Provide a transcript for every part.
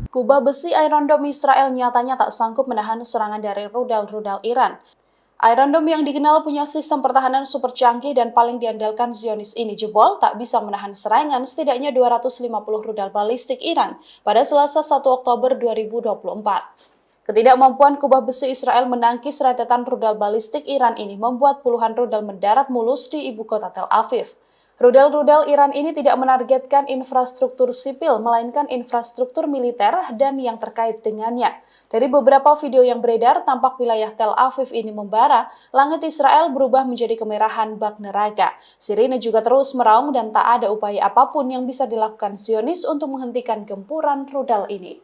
Kubah besi Iron Dome Israel nyatanya tak sanggup menahan serangan dari rudal-rudal Iran. Iron Dome yang dikenal punya sistem pertahanan super canggih dan paling diandalkan Zionis ini jebol tak bisa menahan serangan setidaknya 250 rudal balistik Iran pada Selasa 1 Oktober 2024. Ketidakmampuan kubah besi Israel menangkis rentetan rudal balistik Iran ini membuat puluhan rudal mendarat mulus di ibu kota Tel Aviv. Rudal-rudal Iran ini tidak menargetkan infrastruktur sipil, melainkan infrastruktur militer dan yang terkait dengannya. Dari beberapa video yang beredar, tampak wilayah Tel Aviv ini membara, langit Israel berubah menjadi kemerahan bak neraka. Sirine juga terus meraung dan tak ada upaya apapun yang bisa dilakukan Zionis untuk menghentikan gempuran rudal ini.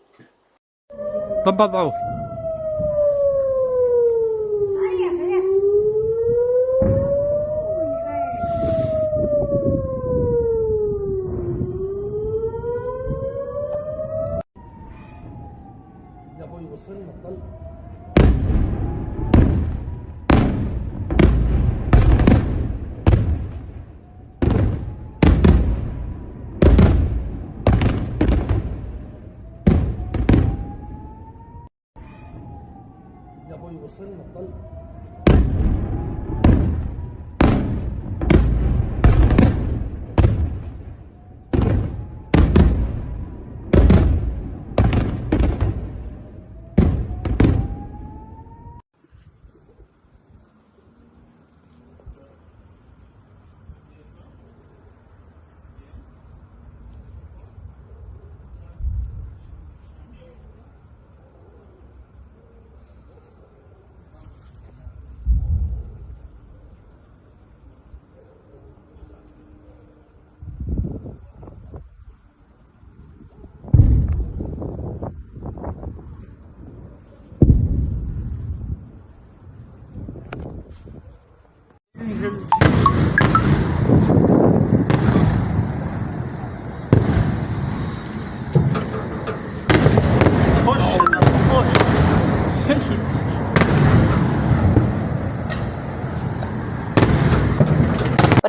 وصلنا الطلق يا ابوي وصلنا الطلق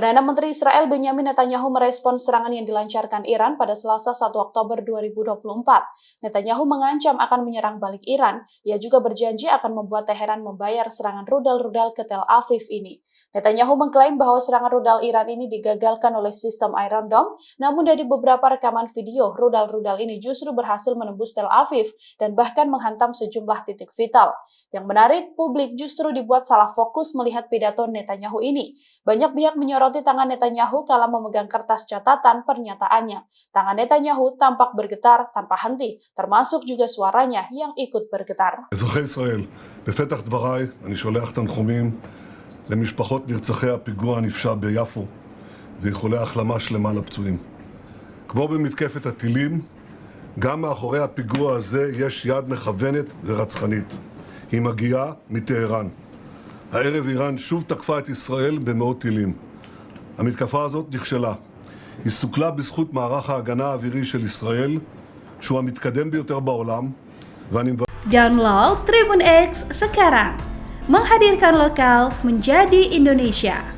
Perdana Menteri Israel Benyamin Netanyahu merespons serangan yang dilancarkan Iran pada Selasa 1 Oktober 2024. Netanyahu mengancam akan menyerang balik Iran. Ia juga berjanji akan membuat Teheran membayar serangan rudal-rudal ke Tel Aviv ini. Netanyahu mengklaim bahwa serangan rudal Iran ini digagalkan oleh sistem Iron Dome, namun dari beberapa rekaman video, rudal-rudal ini justru berhasil menembus Tel Aviv dan bahkan menghantam sejumlah titik vital. Yang menarik, publik justru dibuat salah fokus melihat pidato Netanyahu ini. Banyak pihak menyoroti tangan Netanyahu kala memegang kertas catatan pernyataannya. Tangan Netanyahu tampak bergetar tanpa henti, termasuk juga suaranya yang ikut bergetar. אזרחי ישראל, בפתח דבריי אני שולח תנחומים למשפחות נרצחי הפיגוע הנפשע ביפו ואיחולי החלמה שלמה לפצועים. כמו במתקפת הטילים, גם מאחורי הפיגוע הזה יש יד מכוונת ורצחנית. היא מגיעה מטהרן. הערב איראן שוב תקפה את ישראל במאות טילים. המתקפה הזאת נכשלה. היא סוכלה בזכות מערך ההגנה האווירי של ישראל, שהוא המתקדם ביותר בעולם, ואני Download Tribun X sekarang, menghadirkan lokal menjadi Indonesia.